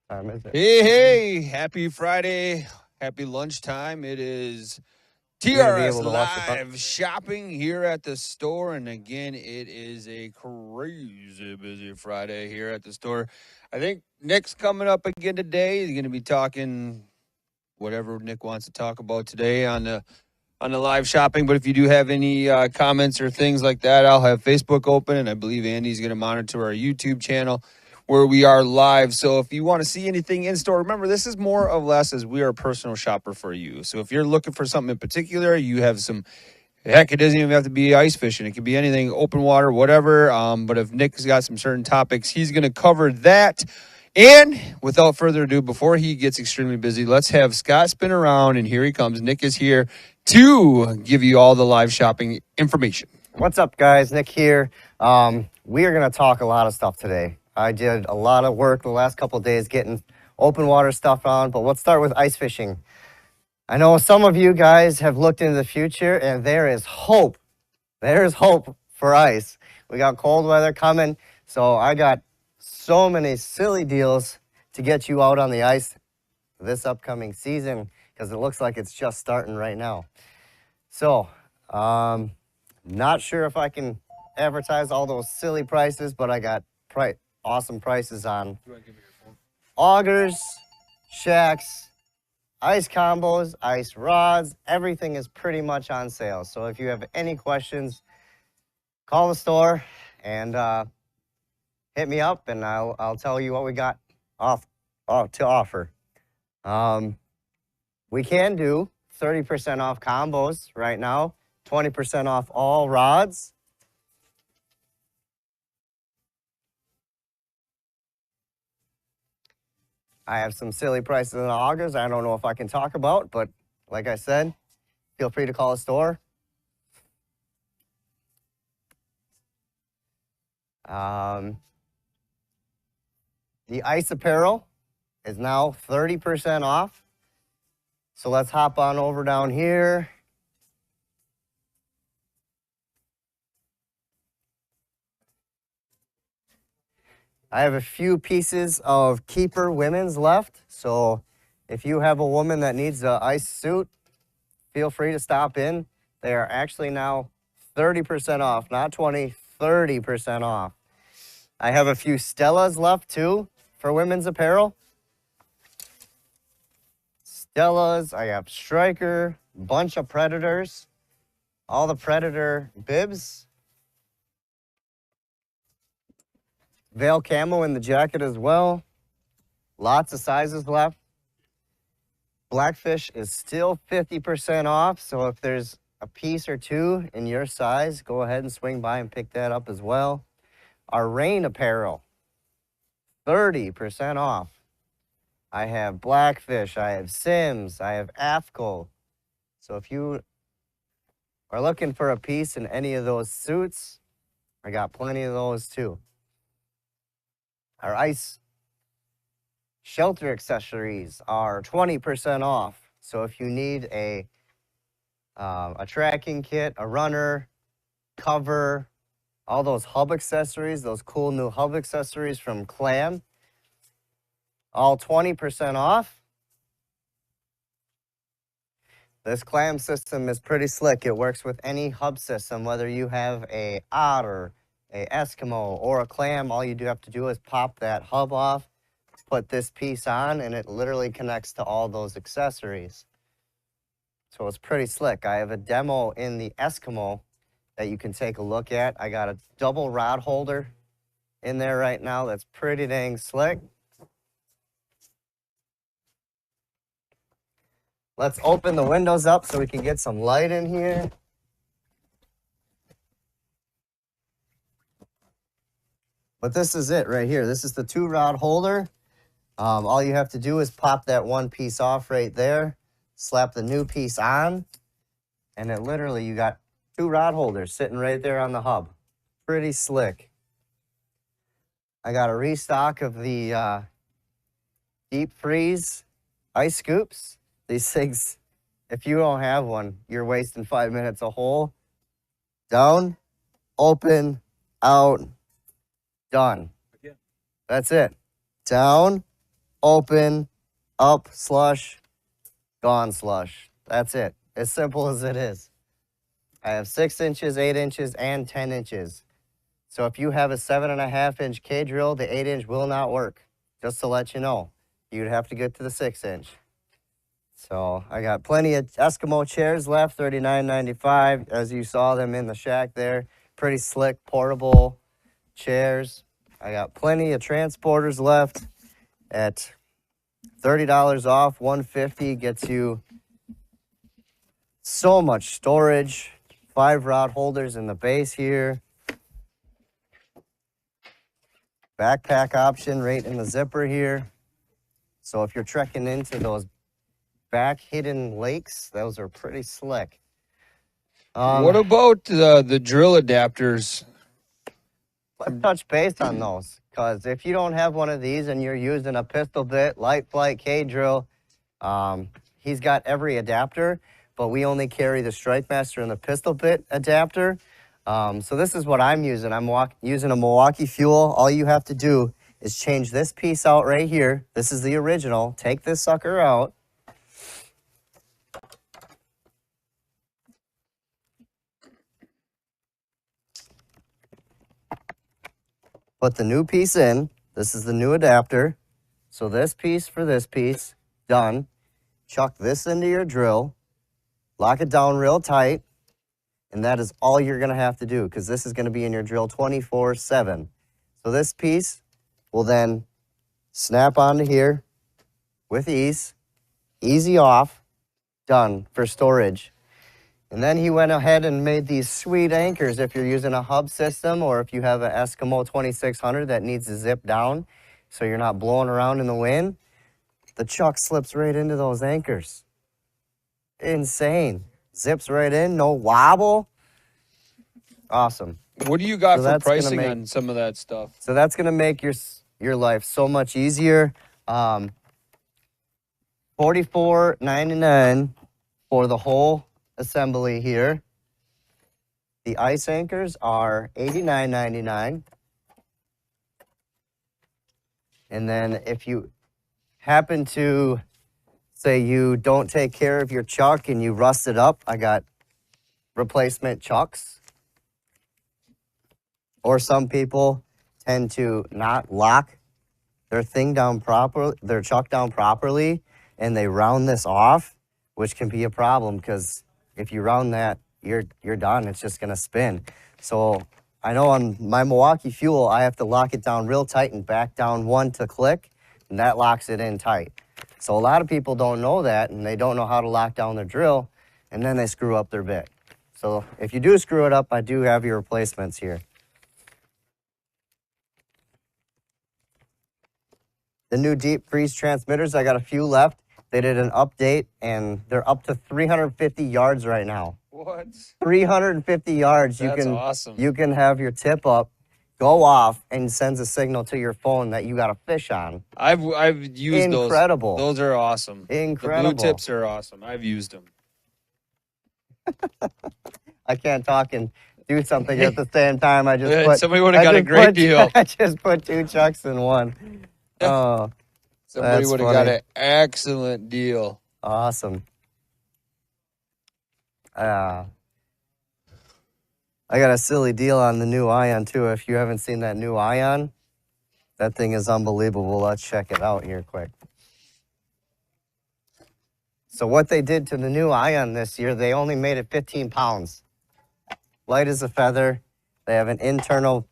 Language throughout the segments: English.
time is it? Hey, happy Friday. Happy lunchtime. It is You gonna be TRS able to watch the front? Live Shopping here at the store. And again, it is a crazy busy Friday here at the store. I think Nick's coming up again today. He's going to be talking whatever Nick wants to talk about today on the live shopping. But if you do have any comments or things like that, I'll have Facebook open, and I believe Andy's going to monitor our YouTube channel where we are live. So if you want to see anything in store, remember, this is more or less as we are a personal shopper for you. So if you're looking for something in particular, you have some, heck, it doesn't even have to be ice fishing. It could be anything, open water, whatever. But if Nick's got some certain topics, he's going to cover that. And without further ado, before he gets extremely busy, let's have Scott spin around, and here he comes. Nick is here to give you all the live shopping information. What's up, guys? Nick here. We are gonna talk a lot of stuff today. I did a lot of work the last couple of days getting open water stuff on, but let's start with ice fishing. I know some of you guys have looked into the future, and there is hope. There is hope for ice. We got cold weather coming, so I got so many silly deals to get you out on the ice this upcoming season, because it looks like it's just starting right now. So, not sure if I can advertise all those silly prices, but I got awesome prices on augers, shacks, ice combos, ice rods. Everything is pretty much on sale. So if you have any questions, call the store and hit me up, and I'll tell you what we got to offer. We can do 30% off combos right now, 20% off all rods. I have some silly prices on augers I don't know if I can talk about, but like I said, feel free to call the store. The ice apparel is now 30% off. So let's hop on over down here. I have a few pieces of Keeper women's left. So if you have a woman that needs an ice suit, feel free to stop in. They are actually now 30% off, not 20, 30% off. I have a few Stellas left too for women's apparel. Stellas, I have Striker, bunch of Predators, all the Predator bibs. Veil camo in the jacket as well. Lots of sizes left. Blackfish is still 50% off, so if there's a piece or two in your size, go ahead and swing by and pick that up as well. Our rain apparel, 30% off. I have Blackfish, I have Sims, I have AFCO. So if you are looking for a piece in any of those suits, I got plenty of those too. Our ice shelter accessories are 20% off. So if you need a tracking kit, a runner, cover, all those hub accessories, those cool new hub accessories from Clam, all 20% off. This Clam system is pretty slick. It works with any hub system, whether you have a Otter, a Eskimo, or a Clam. All you do have to do is pop that hub off, put this piece on, and it literally connects to all those accessories. So it's pretty slick. I have a demo in the Eskimo that you can take a look at. I got a double rod holder in there right now that's pretty dang slick. Let's open the windows up so we can get some light in here. But this is it right here. This is the 2-rod holder. All you have to do is pop that one piece off right there, slap the new piece on, and it literally, you got 2 rod holders sitting right there on the hub. Pretty slick. I got a restock of the deep freeze ice scoops. These things, if you don't have one, you're wasting 5 minutes a hole. Down, open, out, done. That's it. Down, open, up, slush, gone, slush. That's it. As simple as it is. I have 6 inches, 8 inches, and 10 inches. So if you have a 7.5-inch K drill, the 8-inch will not work. Just to let you know, you'd have to get to the 6-inch. So I got plenty of Eskimo chairs left, $39.95. As you saw them in the shack there, pretty slick, portable chairs. I got plenty of transporters left at $30 off. $150 gets you so much storage. 5 rod holders in the base here. Backpack option right in the zipper here. So if you're trekking into those back hidden lakes, those are pretty slick. What about the drill adapters? Let's touch base on those, because if you don't have one of these and you're using a pistol bit, light flight K drill, he's got every adapter, but we only carry the Strike Master and the pistol bit adapter. So this is what I'm using. I'm using a Milwaukee Fuel. All you have to do is change this piece out right here. This is the original. Take this sucker out. Put the new piece in. This is the new adapter. So this piece for this piece, done. Chuck this into your drill. Lock it down real tight. And that is all you're going to have to do, because this is going to be in your drill 24/7. So this piece will then snap onto here with ease. Easy off. Done for storage. And then he went ahead and made these sweet anchors if you're using a hub system, or if you have an Eskimo 2600 that needs to zip down so you're not blowing around in the wind. The chuck slips right into those anchors. Insane. Zips right in, no wobble. Awesome. What do you got So for that's gonna pricing make- on some of that stuff? So that's going to make your life so much easier. $44.99 for the whole assembly here. The ice anchors are $89.99. And then if you happen to say you don't take care of your chuck and you rust it up, I got replacement chucks. Or some people tend to not lock their thing down proper, their chuck down properly, and they round this off, which can be a problem, because if you round that, you're done. It's just gonna spin. So I know on my Milwaukee Fuel, I have to lock it down real tight and back down one to click, and that locks it in tight. So a lot of people don't know that, and they don't know how to lock down their drill, and then they screw up their bit. So if you do screw it up, I do have your replacements here. The new deep freeze transmitters, I got a few left. They did an update, and they're up to 350 yards right now. What? 350 yards. That's awesome. You can have your tip up, go off, and sends a signal to your phone that you got a fish on. I've used those. Incredible. Those are awesome. Incredible. The blue tips are awesome. I've used them. I can't talk and do something at the same time. I just put, somebody would have got a great deal. I just put 2 chucks in one. Oh, Somebody that's would have got funny. an excellent deal. Awesome. I got a silly deal on the new Ion too. If you haven't seen that new Ion, that thing is unbelievable. Let's check it out here quick. So what they did to the new Ion this year, they only made it 15 pounds. Light as a feather. They have an internal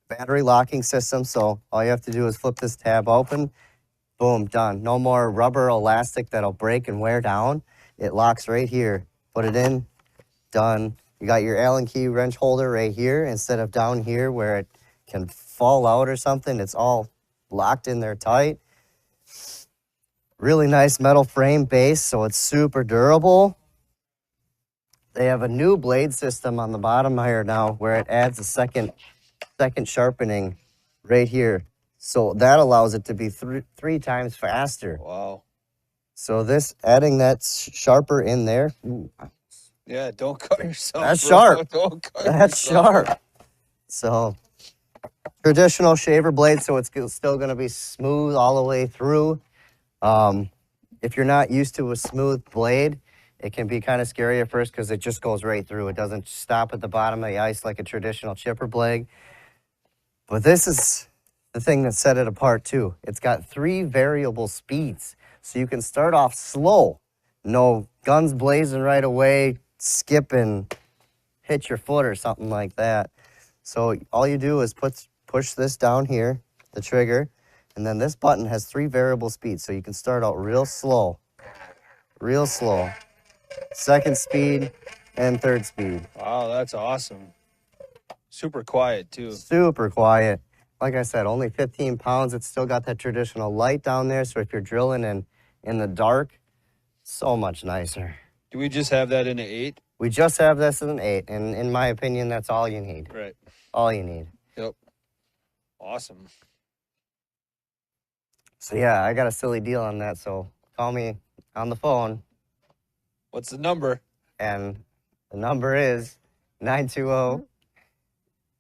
battery locking system, so all you have to do is flip this tab open. Boom, done. No more rubber elastic that'll break and wear down. It locks right here. Put it in, done. You got your Allen key wrench holder right here instead of down here where it can fall out or something. It's all locked in there tight. Really nice metal frame base, so it's super durable. They have a new blade system on the bottom here now where it adds a second sharpening right here. So that allows it to be three times faster. Wow. So this, adding that sharper in there. Ooh, Yeah, don't cut yourself. That's bro. sharp. Don't cut that's yourself. sharp. So traditional shaver blade, so it's still going to be smooth all the way through. If you're not used to a smooth blade, it can be kind of scary at first because it just goes right through. It doesn't stop at the bottom of the ice like a traditional chipper blade. But this is the thing that set it apart too. It's got 3 variable speeds. So you can start off slow. No guns blazing right away, skip and hit your foot or something like that. So all you do is push this down here, the trigger, and then this button has 3 variable speeds. So you can start out real slow, second speed, and third speed. Wow, that's awesome. Super quiet too. Super quiet. Like I said, only 15 pounds. It's still got that traditional light down there. So if you're drilling in the dark, so much nicer. Do we just have that in an 8? We just have this in an 8. And in my opinion, that's all you need. Right. All you need. Yep. Awesome. So yeah, I got a silly deal on that. So call me on the phone. What's the number? And the number is 920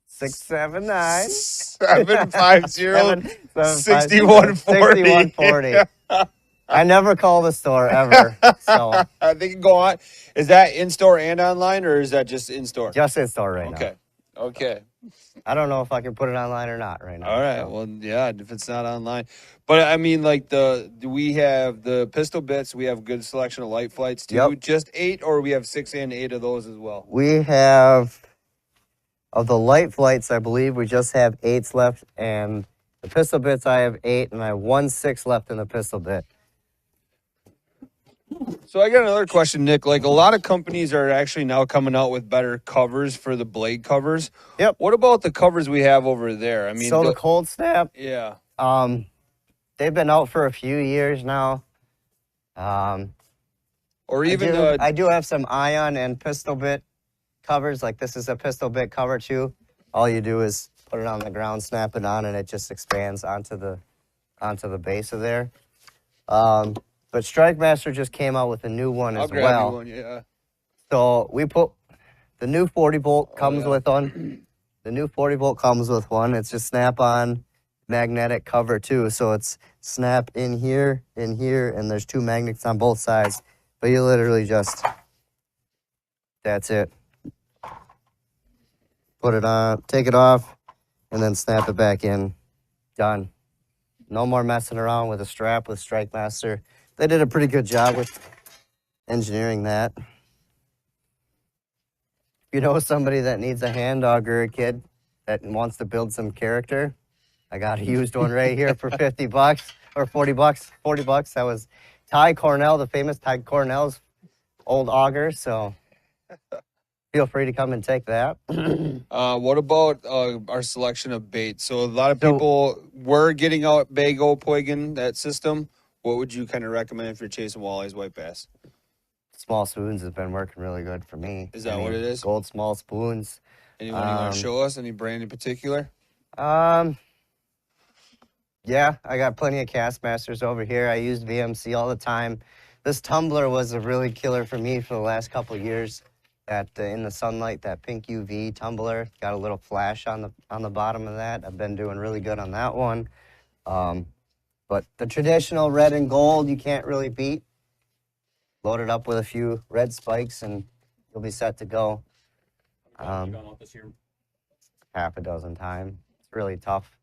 679 750 6140. I never call the store ever. So They can go on. Is that in store and online, or is that just in store? just in store right now. Okay. Okay. I don't know if I can put it online or not right now. All right. So. Well, yeah, if it's not online. But I mean, like we have the pistol bits. We have a good selection of light flights too. Yep. Just 8, or we have 6 and 8 of those as well. We have, of the light flights, I believe we just have 8s left. And the pistol bits, I have 8, and I have 1 6 left in the pistol bit. So I got another question, Nick. Like a lot of companies are actually now coming out with better covers for the blade covers. Yep. What about the covers we have over there? I mean, So the cold snap, yeah. they've been out for a few years now. Or even I do have some ion and pistol bit covers. Like this is a pistol bit cover too. All you do is put it on the ground, snap it on, and it just expands onto the base of there. But Strike Master just came out with a new one I'll as grab well. you one, yeah. So we put the new 40 volt comes yeah. with one. The new 40 volt comes with one. It's just snap on magnetic cover too. So it's snap in here, and there's 2 magnets on both sides. But you literally just, that's it. Put it on, take it off, and then snap it back in. Done. No more messing around with a strap with Strike Master. They did a pretty good job with engineering that. If you know somebody that needs a hand dog or a kid that wants to build some character, I got a used one right here for $50 or $40. $40. That was Ty Cornell, the famous Ty Cornell's old auger. So feel free to come and take that. What about our selection of baits? So a lot of people were getting out Bago, Poigan, that system. What would you kind of recommend if you're chasing walleyes, white bass? Small spoons has been working really good for me. Is that what it is? Gold small spoons. Anyone you want to show us? Any brand in particular? Yeah, I got plenty of Castmasters over here. I used VMC all the time. This tumbler was a really killer for me for the last couple of years. That in the sunlight, that pink UV tumbler got a little flash on the bottom of that. I've been doing really good on that one. But the traditional red and gold, you can't really beat. Load it up with a few red spikes, and you'll be set to go. Gone out this year? Half a dozen times. It's really tough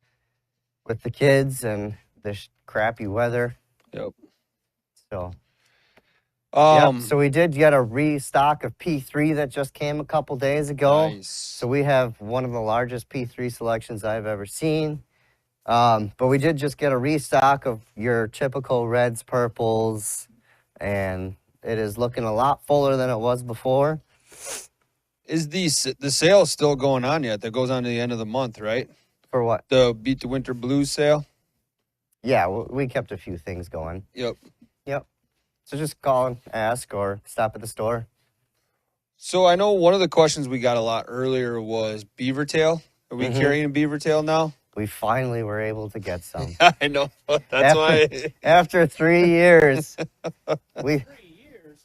with the kids and this crappy weather. Yep. So, Yep. So we did get a restock of P3 that just came a couple days ago. Nice. So we have one of the largest P3 selections I've ever seen. But we did just get a restock of your typical reds, purples, and it is looking a lot fuller than it was before. Is the sale still going on yet? That goes on to the end of the month, right? For what? The Beat the Winter Blues sale? Yeah, we kept a few things going. Yep. So just call and ask or stop at the store. So I know one of the questions we got a lot earlier was beaver tail. Are we carrying a beaver tail now? We finally were able to get some. I know. That's why. After 3 years,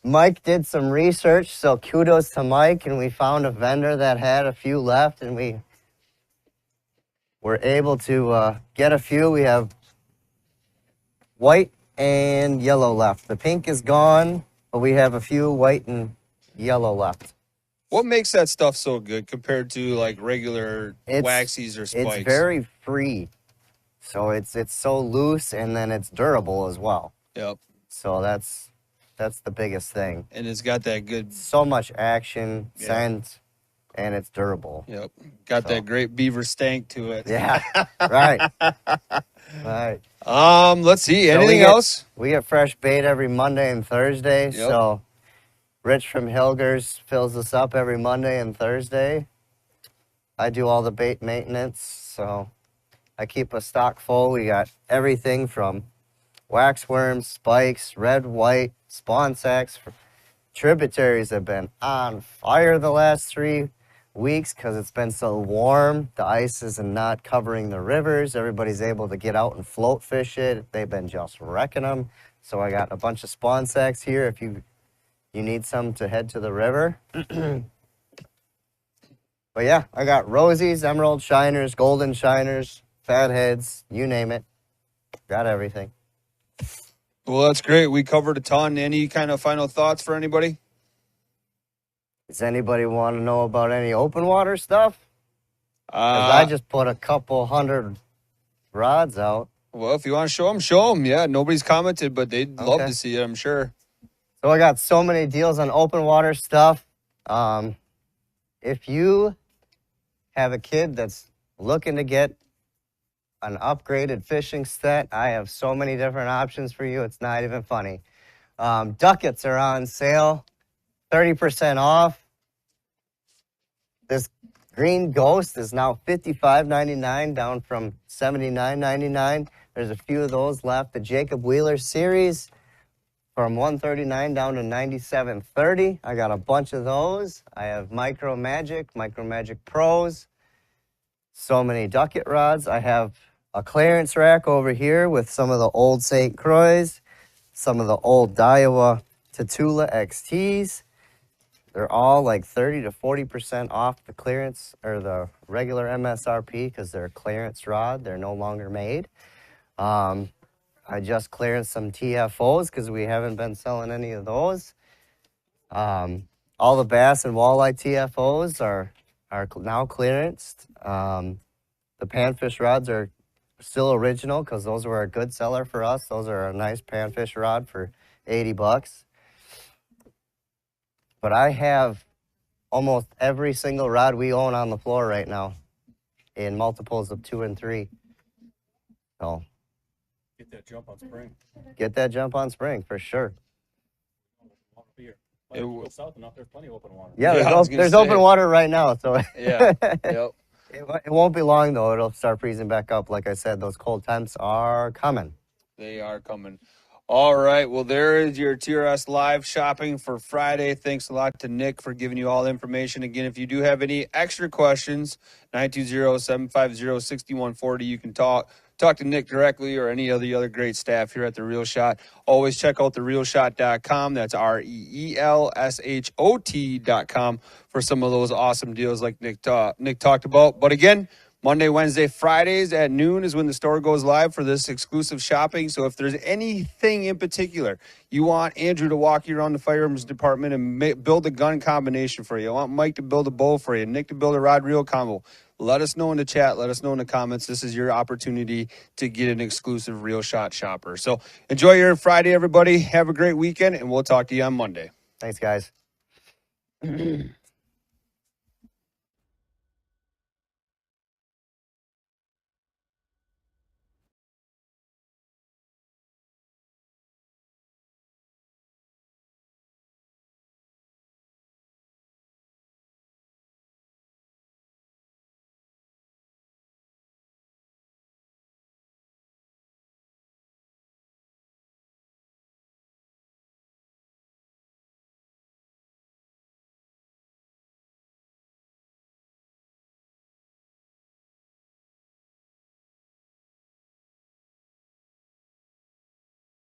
Mike did some research, so kudos to Mike, and we found a vendor that had a few left, and we we're able to get a few. We have white and yellow left. The pink is gone, but we have a few white and yellow left. What makes that stuff so good compared to like regular waxies or spikes? It's very free. So it's so loose, and then it's durable as well. Yep. So that's the biggest thing. And it's got that good, So much action, scent, and it's durable. yep, got that great beaver stank to it. Yeah, right. Right. Let's see. So Anything else? We get fresh bait every Monday and Thursday. Yep. So Rich from Hilgers fills us up every Monday and Thursday. I do all the bait maintenance, so I keep a stock full. We got everything from wax worms, spikes, red, white, spawn sacks. Tributaries have been on fire the last 3 weeks because it's been so warm. The ice is not covering the rivers. Everybody's able to get out and float fish it. They've been just wrecking them. So I got a bunch of spawn sacks here if you need some to head to the river. But yeah, I got rosies, emerald shiners, golden shiners, fatheads, you name it. Got everything. Well, that's great. We covered a ton. Any kind of final thoughts for anybody? Does anybody want to know about any open water stuff? Because I just put a couple hundred rods out. Well, if you want to show them, show them. Yeah, nobody's commented, but they'd love to see it, I'm sure. So I got so many deals on open water stuff. If you have a kid that's looking to get an upgraded fishing set, I have so many different options for you. It's not even funny. Duckets are on sale, 30% off. This green ghost is now $55.99, down from $79.99. There's a few of those left. The Jacob Wheeler series from $139 down to $97.30. I got a bunch of those. I have Micro Magic Pros. So many ducket rods. I have a clearance rack over here with some of the old St. Croix, some of the old Daiwa Tatula XTs. They're all like 30 to 40% off the clearance or the regular MSRP because they're a clearance rod. They're no longer made. I just cleared some TFOs because we haven't been selling any of those. All the bass and walleye TFOs are now clearanced. The panfish rods are still original because those were a good seller for us. Those are a nice panfish rod for $80. But I have almost every single rod we own on the floor right now in multiples of 2 and 3. So Get that jump on spring. get that jump on spring for sure. Go south enough, there's plenty of open water. Yeah, Yeah, I was there's gonna open say. water right now. So Yeah. Yep. it won't be long, though. It'll start freezing back up. Like I said, those cold temps are coming. They are coming. All right. Well, there is your TRS Live Shopping for Friday. Thanks a lot to Nick for giving you all the information. Again, if you do have any extra questions, 920-750-6140, you can talk to Nick directly or any of the other great staff here at The Real Shot. Always check out therealshot.com. That's REELSHOT.com for some of those awesome deals like Nick talked about. But again, Monday, Wednesday, Fridays at noon is when the store goes live for this exclusive shopping. So if there's anything in particular you want Andrew to walk you around the firearms department and build a gun combination for you, I want Mike to build a bow for you, Nick to build a rod reel combo, let us know in the chat. Let us know in the comments. This is your opportunity to get an exclusive Real Shot shopper. So enjoy your Friday, everybody. Have a great weekend, and we'll talk to you on Monday. Thanks, guys.